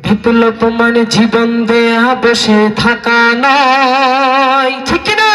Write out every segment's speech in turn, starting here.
বিপ্লব মানে জীবন দেয়া বসে থাকা নয়, ঠিক না?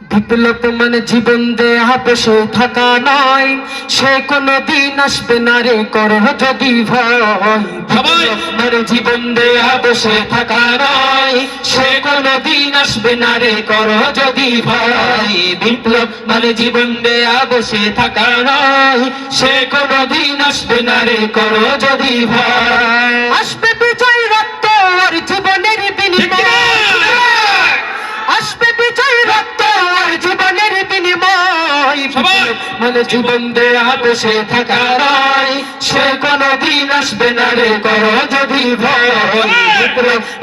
বিপ্লব মানে জীবন দেয়া বসে থাকা নয়, সে কোনদিন আসবে না রে করো যদি ভয়। বিপ্লব মানে জীবন দেয়া বসে থাকা নয়, সে কোনদিন আসবে না রে করো যদি ভয়। বিপ্লব মানে জীবন দেয়া বসে থাকা নয়, সে কোনদিন আসবে না রে করো যদি ভয়। আসবে বিজয় রক্ত আর জীবনের বিনিময়, আসবে বিজয় রক্ত আর জীবনের বিনিময়। মানে জীবন দেয়া বসে থাকা নয়, সে কোনদিন আসবে না রে করো যদি ভয়।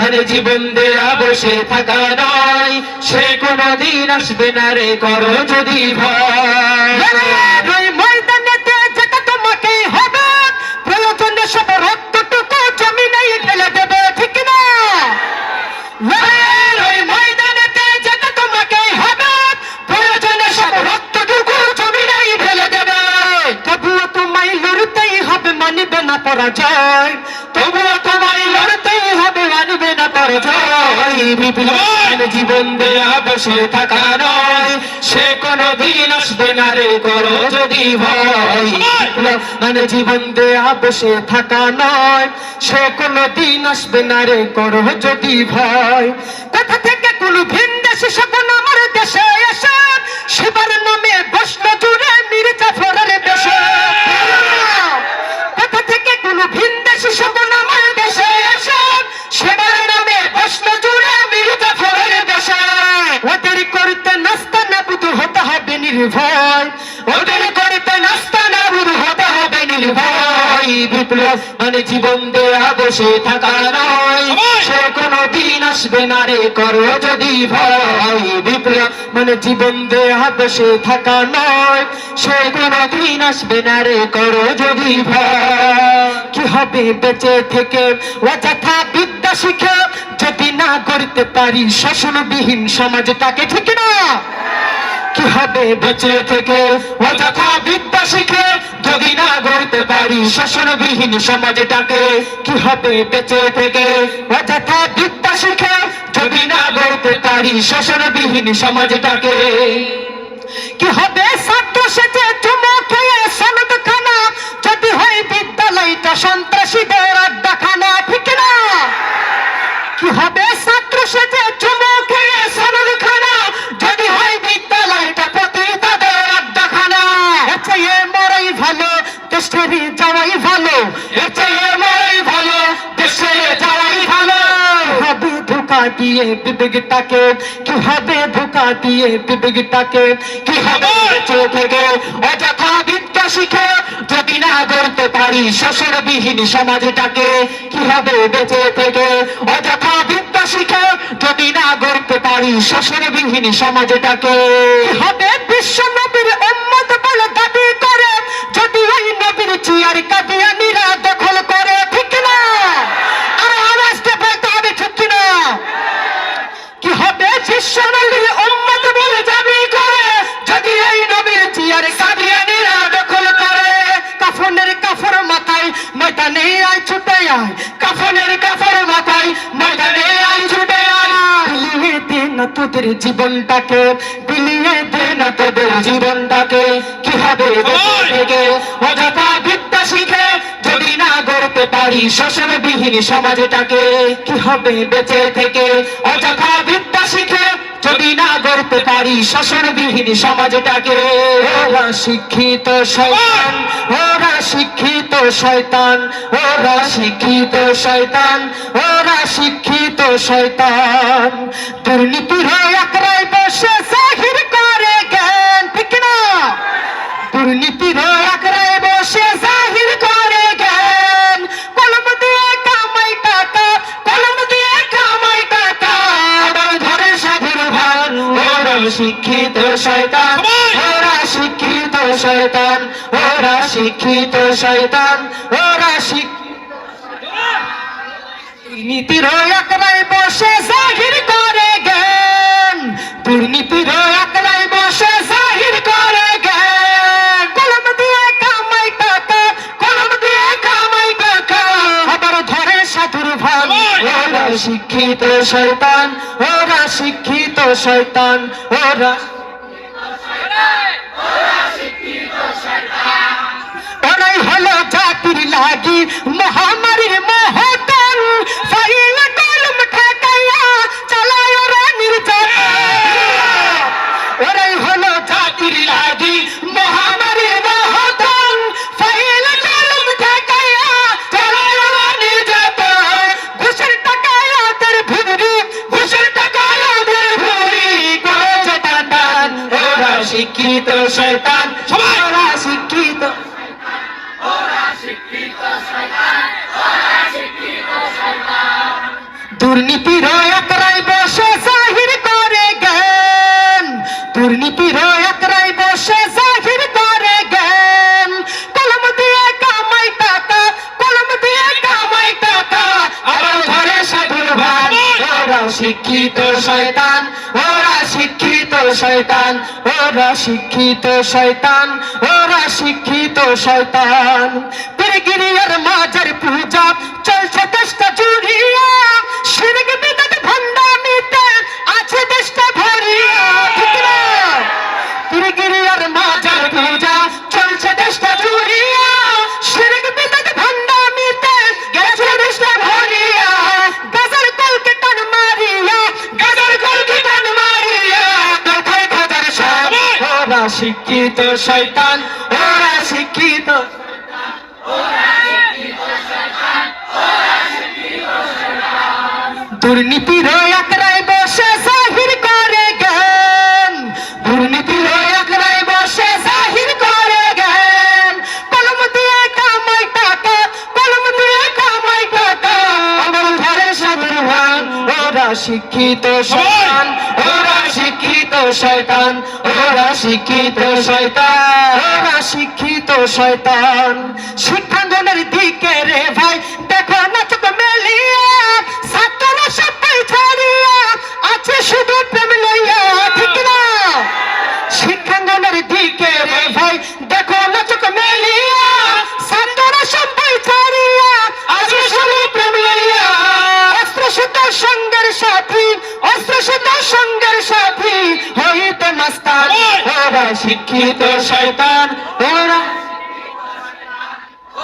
মানে জীবন দেয়া বসে থাকা নয়, সে কোনদিন আসবে না রে করো যদি ভয়। ময়দানেতে যেটা তোমাকে হবে, প্রয়োজনে সব রক্তটুকু জমিনে ঢেলে দেবে, ঠিক না? পরাজয়, তবুও তোমায় লড়তেই হবে, মানবে না পরাজয়। বিপ্লব জীবন দেয়া বসে থাকা নয়, সে কোনদিন আসবে না রে করো যদি ভয়। বিপ্লব মানে জীবন দেয়া বসে থাকা নয়, সে কোনদিন আসবে না রে করো যদি ভয়। কোথা থেকে কোন ভিন দেশে স্বপ্ন আমার দেশে এসে, শিবার নামে বসল জুড়ে মির্জা ফরের দেশে। নির্ভয়, ওদের করতে নাস্তা নাবুদ হতে হবে নির্ভয়। বিপ্লব মানে জীবন দেয়া বসে থাকা নয়, সে কোনদিন আসবে না রে করো যদি ভয়। বিপ্লব মানে জীবন দেয়া বসে থাকা নয়, সে কোনদিন আসবে না রে করো যদি ভয়। কি হবে বেঁচে থেকে অযথা বিদ্যা শিখে, যদি না করতে পারি শাসনবিহীন সমাজটাকে, ঠিক না? কি হবে বেঁচে থেকে অযথা বিদ্যা শিখে, যদি না গড়তে পারি শাসনবিহীন সমাজটাকে? কি হবে বেঁচে থেকে অযথা বিদ্যা শিখে, যদি না গড়তে পারি শাসনবিহীন সমাজটাকে? কি হবে ছাত্র সেজে চুমো খেয়ে সনদ খানা, যদি হয় বিদ্যালয়টা সন্ত্রাসীদের আড্ডাখানা, ঠিক না? কি হবে ছাত্র সেজে চুমো খেয়ে সনদ খানা, যদি হয় বিদ্যালয়টা পতিতাদের আড্ডাখানা? এর চেয়ে মরাই ভালো, দেশে যাওয়াই ভালো, এর চেয়ে মরাই ভালো, দেশে যাওয়াই ভালো। হবে ধোঁকা দিয়ে বিবেকটাকে, কি হবে ধোঁকা দিয়ে বিবেকটাকে? কি হবে বেঁচে থেকে অযথা বিদ্যা শিখে, যদি না গড়তে পারি শাসনবিহীন সমাজটাকে? কি হবে বেঁচে থেকে অযথা বিদ্যা শিখে, যদি না গড়তে পারি শাসনবিহীন সমাজটাকে? কি হবে বিশ্ব নবীর উম্মত বলে দাবি করে, যদি ওই নবীর চেয়ার কাদিয়ানীরা দখল করে, ঠিক না? আর আওয়াজটা বলতে হবে, ঠিক না? কি হবে বিশ্ব নবীর উম্মত বলে দাবি করে, যদি এই নবীর চেয়ার কাদিয়ানীরা দখল করে? কাফনের কাফর মাথায় ময়দানে আয় ছুটে আয়, কাফনের কাফর মাথায় ময়দানে আয় ছুটে আয়। বিলিয়ে দে না তোদের জীবনটাকে, বিলিয়ে দে না তোদের জীবনটাকে। কি হবে থেকে অযথা বিদ্যা শিখে, যদি না গড়তে পারি শাসনবিহীন সমাজটাকে? কি হবে বেঁচে থেকে অযথা বিদ্যা শিখে, যদি না গড়তে পারি শাসনবিহীন সমাজটাকে? ওরা শিক্ষিত শয়তান, ওরা শিক্ষিত শয়তান, ওরা শিক্ষিত শয়তান, ওরা শিক্ষিত শয়তান। দুর্নীতির একরাই বসে জাহির করে জ্ঞান, ঠিক না? দুর্নীতির একরাই বসে জাহির করে জ্ঞান। কলম দিয়ে কামাই টাকা, কলম দিয়ে কামাই টাকা, আবার ধরে সাধুর ভান। ওরা শিক্ষিত শয়তান, ওরা শিক্ষিত শয়তান, ওরা শিক্ষিত শয়তান, ওরা দুর্নীতির একরাই বসে জাহির করে জ্ঞান। দুর্নীতির একরাই বসে জাহির করে জ্ঞান। কলম দিয়ে কামাই টাকা, কলম দিয়ে কামাই টাকা, শিক্ষিত শয়তান, ওরা শিক্ষিত শয়তান, ওরা ওরাই হলো জাতির লাগি মহামারীর মহতন, ফাইল কলম ঠেকাইয়া চালায় ওরা নির্যাতন। ওরাই হলো জাতির লাগি মহামারীর মহতন, ফাইল কলম ঠেকাইয়া চালায় ওরা নির্যাতন। ঘুষের টাকায় ওদের ভুরি, ঘুষের টাকায় ওদের ভুরি করেছে টান। ওরা শিক্ষিত শয়তান, ওরা শিক্ষিত দুর্নীতির একরাই বসে জাহির করে জ্ঞান, দুর্নীতির একরাই বসে জাহির করে জ্ঞান। কলম দিয়ে কামাই টাকা, কলম দিয়ে কামাই টাকা, আবার ঘরে সাধুর ভান। ওরা শিক্ষিত শয়তান, ওরা শিক্ষিত শয়তান, ওরা শিক্ষিত শয়তান, ওরা শিক্ষিত শয়তান। পীরগিরিয়ার মাজার পূজা চলছে দেশটা জুড়িয়া, শিরক বিদত ভণ্ডামিতে আছে দেশটা ভরিয়া। ঠিক না? পীরগিরিয়ার মাজার পূজা চলছে দেশটা জুড়িয়া, শিরক বিদত ভণ্ডামিতে গেছে দেশটা ভরিয়া। গাজার কলকে টান মারিয়া, গাজার কলকে টান মারিয়া কোথায় খাজার সব। ওরা শিক্ষিত শয়তান, ওরা শিক্ষিত দুর্নীতির একরাই বসে জাহির করে জ্ঞান, দুর্নীতির একরাই বসে জাহির করে জ্ঞান। কলম দিয়ে কামাই টাকা, কলম দিয়ে কামাই টাকা, আমার ঘরে সাধুর ভান। ওরা শিক্ষিত শয়তান, ওরা শিক্ষিত শয়তান, ওরা শিক্ষিত শয়তান, ওরা শিক্ষিত শয়তান। শিক্ষাঙ্গনের দিকে রে ভাই দেখো না চোখ মেলিয়া, ছাত্ররা সবাই ছাড়িয়া আছে শুধু প্রেম লইয়া। ঠিক না? শিক্ষাঙ্গনের দিকে রে ভাই দেখো না চোখ মেলিয়া, ছাত্ররা সবাই ছাড়িয়া আছে শুধু প্রেম লইয়া। অস্ত্র সুত সঙ্গের সাথী, অস্ত্র সুত সঙ্গের সাথী হইতে মাস্তান। ওরা শিক্ষিত শয়তান, ওরা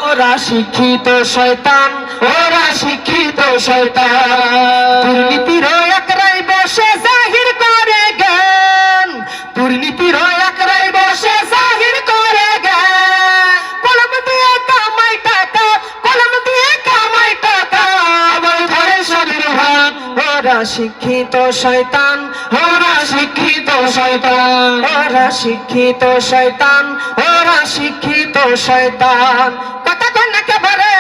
ওরা শিক্ষিত শয়তান, ওরা শিক্ষিত শয়তান। দুর্নীতির একরাই বসে জাহির করে জ্ঞান, দুর্নীতির একরাই বসে জাহির করে জ্ঞান। কলম দিয়ে কামাই টাকা, কলম দিয়ে কামাই টাকা, আমার ঘরে সাধুর ভান। ওরা শিক্ষিত শয়তান, ওরা শিক্ষিত শয়তান, ওরা শিক্ষিত শয়তান, ওরা শিক্ষিত শয়তান। কথা কন না কে বলে